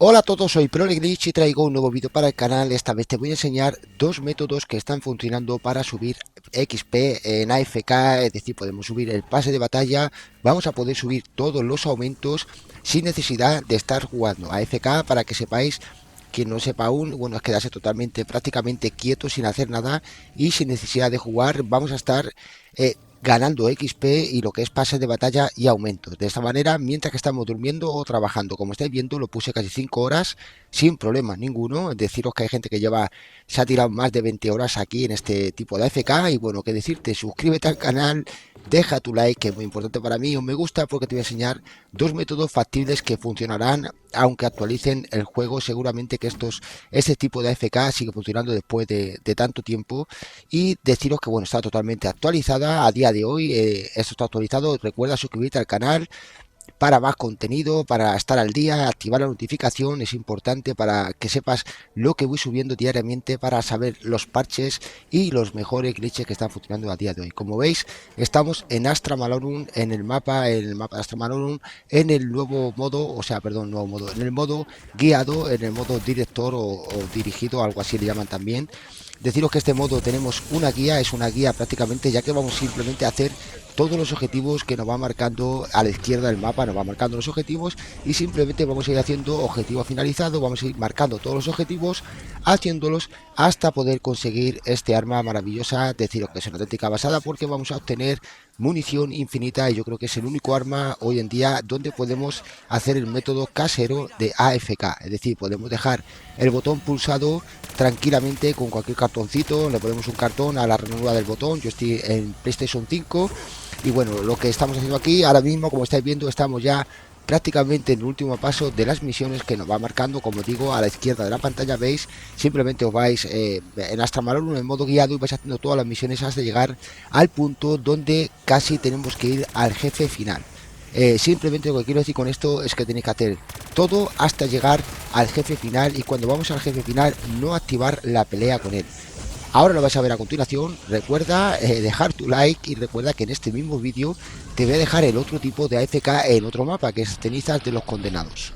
Hola a todos, soy ProLeglitch y traigo un nuevo vídeo para el canal. Esta vez te voy a enseñar dos métodos que están funcionando para subir XP en AFK, es decir, podemos subir el pase de batalla, vamos a poder subir todos los aumentos sin necesidad de estar jugando AFK. Para que sepáis, quien no sepa aún, bueno, es quedarse totalmente, prácticamente quieto sin hacer nada y sin necesidad de jugar. Vamos a estar ganando XP y lo que es pase de batalla y aumentos. De esta manera, mientras que estamos durmiendo o trabajando, como estáis viendo, lo puse casi 5 horas sin problema ninguno. Deciros que hay gente que se ha tirado más de 20 horas aquí en este tipo de AFK. Y bueno, que decirte, suscríbete al canal, deja tu like, que es muy importante para mí, o me gusta, porque te voy a enseñar dos métodos factibles que funcionarán aunque actualicen el juego. Seguramente que este tipo de AFK sigue funcionando después de tanto tiempo. Y deciros que bueno, está totalmente actualizada a día de hoy. Esto está actualizado. Recuerda suscribirte al canal para más contenido, para estar al día, activar la notificación. Es importante para que sepas lo que voy subiendo diariamente, para saber los parches y los mejores glitches que están funcionando a día de hoy. Como veis, estamos en Astra Malorum, en el mapa de Astra Malorum, en el nuevo modo, o sea, perdón, nuevo modo, en el modo guiado, en el modo director o dirigido, algo así le llaman también. Deciros que este modo tenemos una guía, es una guía prácticamente, ya que vamos simplemente a hacer todos los objetivos que nos va marcando a la izquierda del mapa. Nos va marcando los objetivos y simplemente vamos a ir haciendo objetivo finalizado, vamos a ir marcando todos los objetivos, haciéndolos hasta poder conseguir este arma maravillosa. Deciros que es una auténtica basada, porque vamos a obtener munición infinita y yo creo que es el único arma hoy en día donde podemos hacer el método casero de AFK. Es decir, podemos dejar el botón pulsado tranquilamente con cualquier cartoncito. Le ponemos un cartón a la ranura del botón. Yo estoy en PlayStation 5 y bueno, lo que estamos haciendo aquí ahora mismo, como estáis viendo, estamos ya prácticamente en el último paso de las misiones que nos va marcando. Como digo, a la izquierda de la pantalla veis, simplemente os vais en Astra Malorum en modo guiado y vais haciendo todas las misiones hasta llegar al punto donde casi tenemos que ir al jefe final. Simplemente lo que quiero decir con esto es que tenéis que hacer todo hasta llegar al jefe final, y cuando vamos al jefe final no activar la pelea con él. Ahora lo vais a ver a continuación. Recuerda dejar tu like, y recuerda que en este mismo vídeo te voy a dejar el otro tipo de AFK en otro mapa, que es Cenizas de los Condenados.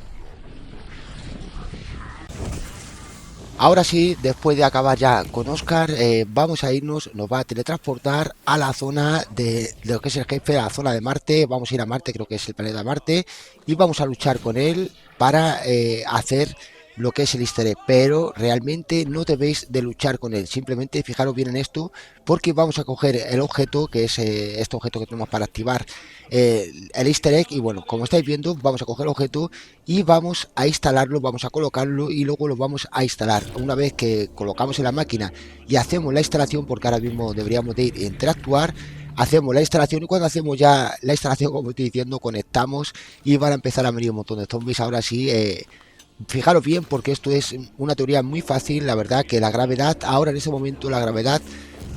Ahora sí, después de acabar ya con Oscar, vamos a irnos, nos va a teletransportar a la zona de lo que es el jefe, a la zona de Marte. Vamos a ir a Marte, creo que es el planeta Marte, y vamos a luchar con él para hacer lo que es el easter egg. Pero realmente no debéis de luchar con él, simplemente fijaros bien en esto, porque vamos a coger el objeto, que es este objeto que tenemos para activar el easter egg. Y bueno, como estáis viendo, vamos a coger el objeto y vamos a instalarlo, vamos a colocarlo y luego lo vamos a instalar. Una vez que colocamos en la máquina y hacemos la instalación, porque ahora mismo deberíamos de ir a interactuar, hacemos la instalación, y cuando hacemos ya la instalación, como estoy diciendo, conectamos y van a empezar a venir un montón de zombies. Ahora sí, fijaros bien, porque esto es una teoría muy fácil. La verdad que la gravedad, ahora en ese momento la gravedad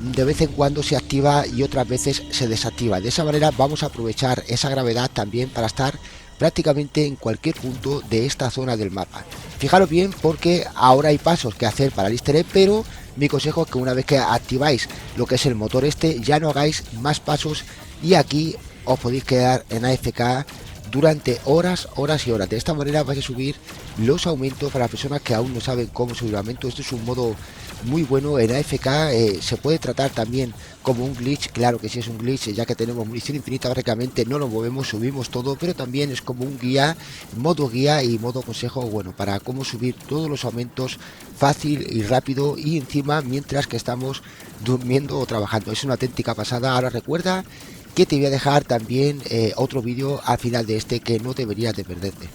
de vez en cuando se activa y otras veces se desactiva. De esa manera vamos a aprovechar esa gravedad también para estar prácticamente en cualquier punto de esta zona del mapa. Fijaros bien, porque ahora hay pasos que hacer para el easter egg, pero mi consejo es que una vez que activáis lo que es el motor este, ya no hagáis más pasos, y aquí os podéis quedar en AFK durante horas, horas y horas. De esta manera vais a subir los aumentos para las personas que aún no saben cómo subir aumentos. Esto es un modo muy bueno en AFK. Se puede tratar también como un glitch, claro que sí es un glitch, ya que tenemos munición infinita. Básicamente no lo movemos, subimos todo, pero también es como un guía, modo guía y modo consejo, bueno, para cómo subir todos los aumentos fácil y rápido, y encima mientras que estamos durmiendo o trabajando. Es una auténtica pasada. Ahora recuerda que te voy a dejar también otro vídeo al final de este que no deberías de perderte.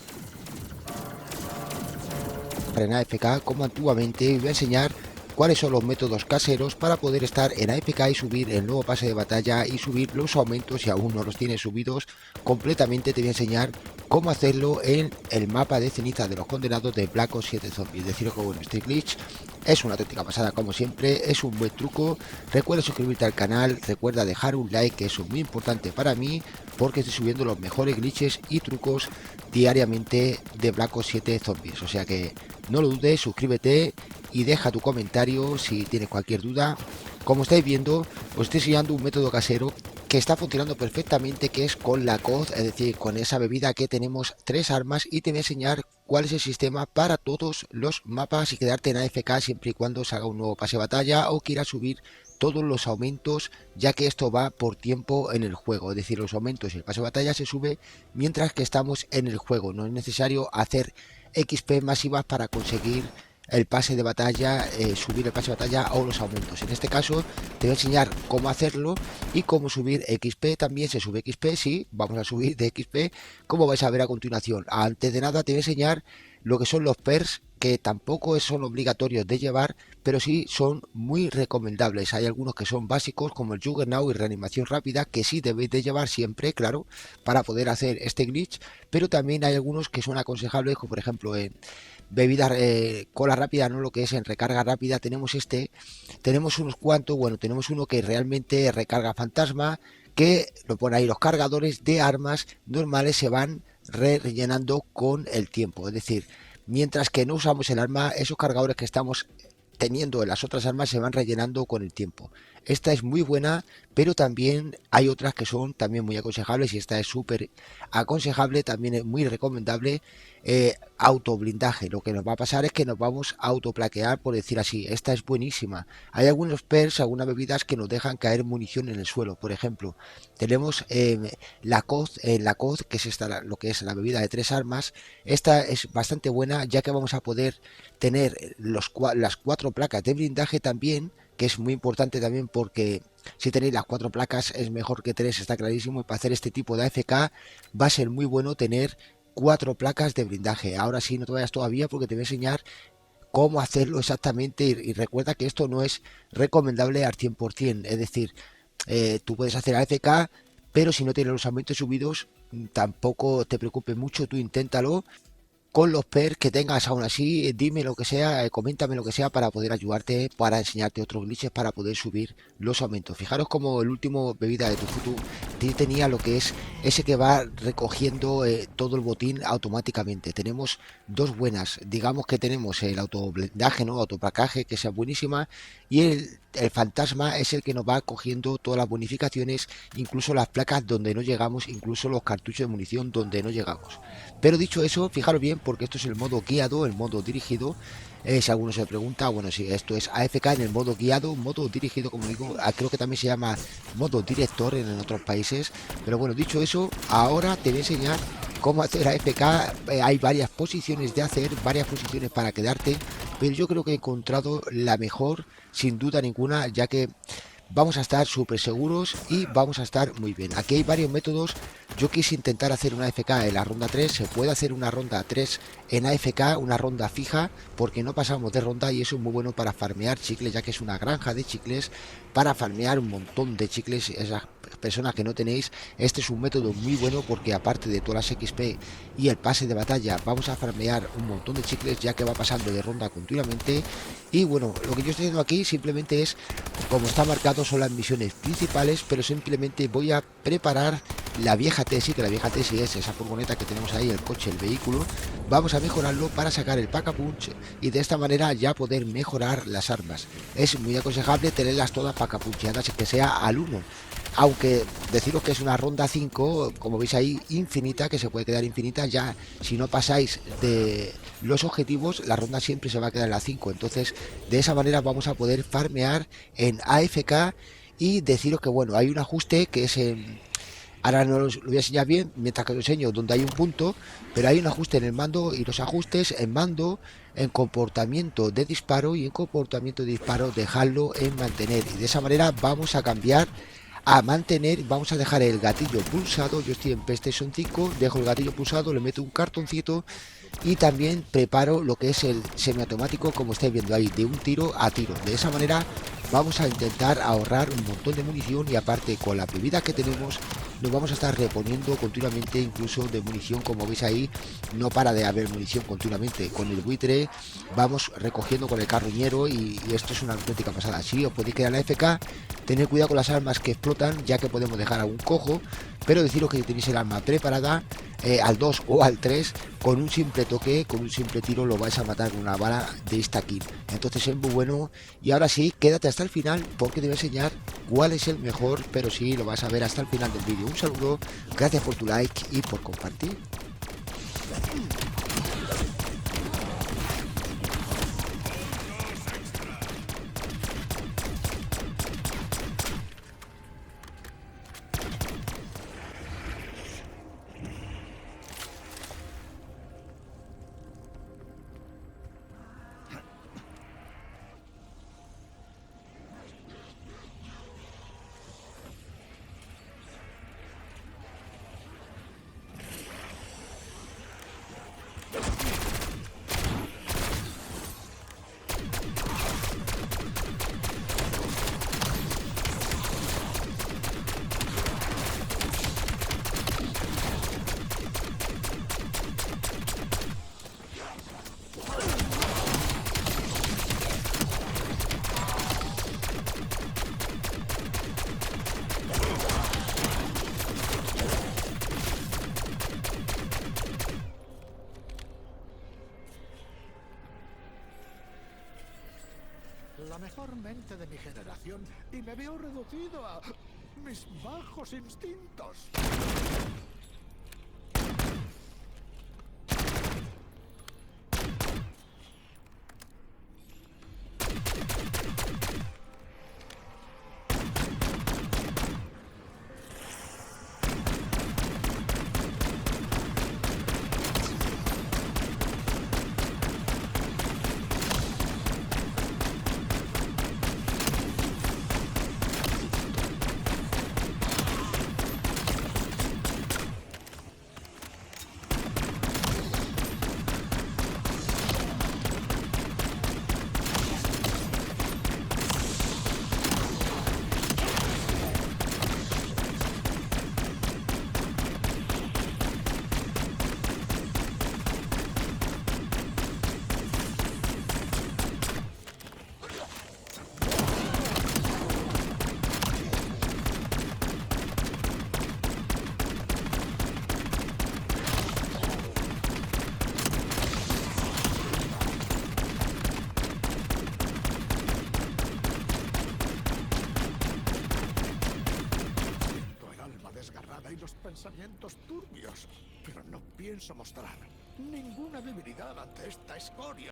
En AFK como antiguamente, voy a enseñar cuáles son los métodos caseros para poder estar en AFK y subir el nuevo pase de batalla y subir los aumentos. Si aún no los tienes subidos completamente, te voy a enseñar cómo hacerlo en el mapa de Ceniza de los Condenados de Black Ops 7 Zombies. Deciros que bueno, este glitch es una auténtica pasada, como siempre, es un buen truco. Recuerda suscribirte al canal, recuerda dejar un like, que eso es muy importante para mí, porque estoy subiendo los mejores glitches y trucos diariamente de Black Ops 7 Zombies. O sea que no lo dudes, suscríbete y deja tu comentario si tienes cualquier duda. Como estáis viendo, os estoy enseñando un método casero que está funcionando perfectamente, que es con la COD, es decir, con esa bebida que tenemos tres armas, y te voy a enseñar cuál es el sistema para todos los mapas y quedarte en AFK siempre y cuando salga un nuevo pase de batalla o quieras subir todos los aumentos, ya que esto va por tiempo en el juego, es decir, los aumentos y el pase de batalla se sube mientras que estamos en el juego. No es necesario hacer XP masivas para conseguir el pase de batalla, subir el pase de batalla o los aumentos. En este caso te voy a enseñar cómo hacerlo y cómo subir XP. También se sube XP, sí, vamos a subir de XP, como vais a ver a continuación. Antes de nada te voy a enseñar lo que son los perks, que tampoco son obligatorios de llevar, pero sí son muy recomendables. Hay algunos que son básicos, como el Juggernaut y reanimación rápida, que sí debéis de llevar siempre, claro, para poder hacer este glitch, pero también hay algunos que son aconsejables, como por ejemplo en bebidas, cola rápida, no, lo que es en recarga rápida. Tenemos unos cuantos. Bueno, tenemos uno que realmente recarga fantasma, que lo pone ahí. Los cargadores de armas normales se van rellenando con el tiempo, es decir, mientras que no usamos el arma, esos cargadores que estamos teniendo en las otras armas se van rellenando con el tiempo. Esta es muy buena, pero también hay otras que son también muy aconsejables, y esta es súper aconsejable, también es muy recomendable. Autoblindaje, lo que nos va a pasar es que nos vamos a autoplaquear, por decir así. Esta es buenísima. Hay algunos perks, algunas bebidas que nos dejan caer munición en el suelo. Por ejemplo, tenemos la COD, que es esta, lo que es la bebida de 3 armas. Esta es bastante buena, ya que vamos a poder tener las 4 placas de blindaje también, que es muy importante también, porque si tenéis las 4 placas es mejor que 3, está clarísimo. Y para hacer este tipo de AFK va a ser muy bueno tener 4 placas de blindaje. Ahora sí, no te vayas todavía, porque te voy a enseñar cómo hacerlo exactamente, y recuerda que esto no es recomendable al 100%, es decir, tú puedes hacer AFK, pero si no tienes los aumentos subidos, tampoco te preocupes mucho, tú inténtalo con los perks que tengas. Aún así, dime lo que sea, coméntame lo que sea, para poder ayudarte, para enseñarte otros glitches para poder subir los aumentos. Fijaros como el último bebida de Tufutu tenía lo que es ese que va recogiendo todo el botín automáticamente. Tenemos dos buenas, digamos que tenemos el autoblindaje, ¿no? Autoplacaje, que sea buenísima, y el fantasma es el que nos va cogiendo todas las bonificaciones, incluso las placas donde no llegamos, incluso los cartuchos de munición donde no llegamos. Pero dicho eso, fijaros bien, porque esto es el modo guiado, el modo dirigido. Si alguno se pregunta, bueno, si esto es AFK en el modo guiado, modo dirigido, como digo, creo que también se llama modo director en otros países. Pero bueno, dicho eso, ahora te voy a enseñar cómo hacer AFK. Hay varias posiciones de hacer, varias posiciones para quedarte, pero yo creo que he encontrado la mejor, sin duda ninguna, ya que vamos a estar súper seguros y vamos a estar muy bien. Aquí hay varios métodos. Yo quise intentar hacer una AFK en la ronda 3. Se puede hacer una ronda 3 en AFK, una ronda fija, porque no pasamos de ronda, y eso es muy bueno para farmear chicles, ya que es una granja de chicles para farmear un montón de chicles. Esas personas que no tenéis, este es un método muy bueno, porque aparte de todas las XP y el pase de batalla, vamos a farmear un montón de chicles, ya que va pasando de ronda continuamente. Y bueno, lo que yo estoy haciendo aquí simplemente es, como está marcado, son las misiones principales, pero simplemente voy a preparar la vieja Tessie, que la vieja Tessie es esa furgoneta que tenemos ahí, el coche, el vehículo. Vamos a mejorarlo para sacar el Pack-a-Punch y de esta manera ya poder mejorar las armas. Es muy aconsejable tenerlas todas pack-a-puncheadas, que sea al 1. Aunque deciros que es una ronda 5, como veis ahí, infinita, que se puede quedar infinita. Ya si no pasáis de los objetivos, la ronda siempre se va a quedar en la 5. Entonces, de esa manera vamos a poder farmear en AFK. Y deciros que bueno, hay un ajuste que es en... Ahora no lo voy a enseñar bien mientras que lo enseño, donde hay un punto, pero hay un ajuste en el mando, y los ajustes en mando, en comportamiento de disparo y en comportamiento de disparo, dejarlo en mantener. Y de esa manera vamos a cambiar a mantener. Vamos a dejar el gatillo pulsado. Yo estoy en PlayStation 5, dejo el gatillo pulsado, le meto un cartoncito y también preparo lo que es el semiautomático, como estáis viendo ahí, de un tiro a tiro. De esa manera vamos a intentar ahorrar un montón de munición, y aparte con la bebida que tenemos nos vamos a estar reponiendo continuamente, incluso de munición. Como veis ahí, no para de haber munición continuamente. Con el buitre vamos recogiendo con el carroñero, y esto es una auténtica pasada. Si os podéis quedar en la FK, tened cuidado con las armas que explotan, ya que podemos dejar a un cojo, pero deciros que si tenéis el arma preparada, al 2 o al 3, con un simple toque, con un simple tiro, lo vais a matar con una bala de insta-kill. Entonces es muy bueno. Y ahora sí, quédate hasta el final, porque te voy a enseñar cuál es el mejor, pero sí lo vas a ver hasta el final del vídeo. Un saludo, gracias por tu like y por compartir. mejor mente de mi generación y me veo reducido a mis bajos instintos. Desgarrada y los pensamientos turbios, pero no pienso mostrar ninguna debilidad ante esta escoria.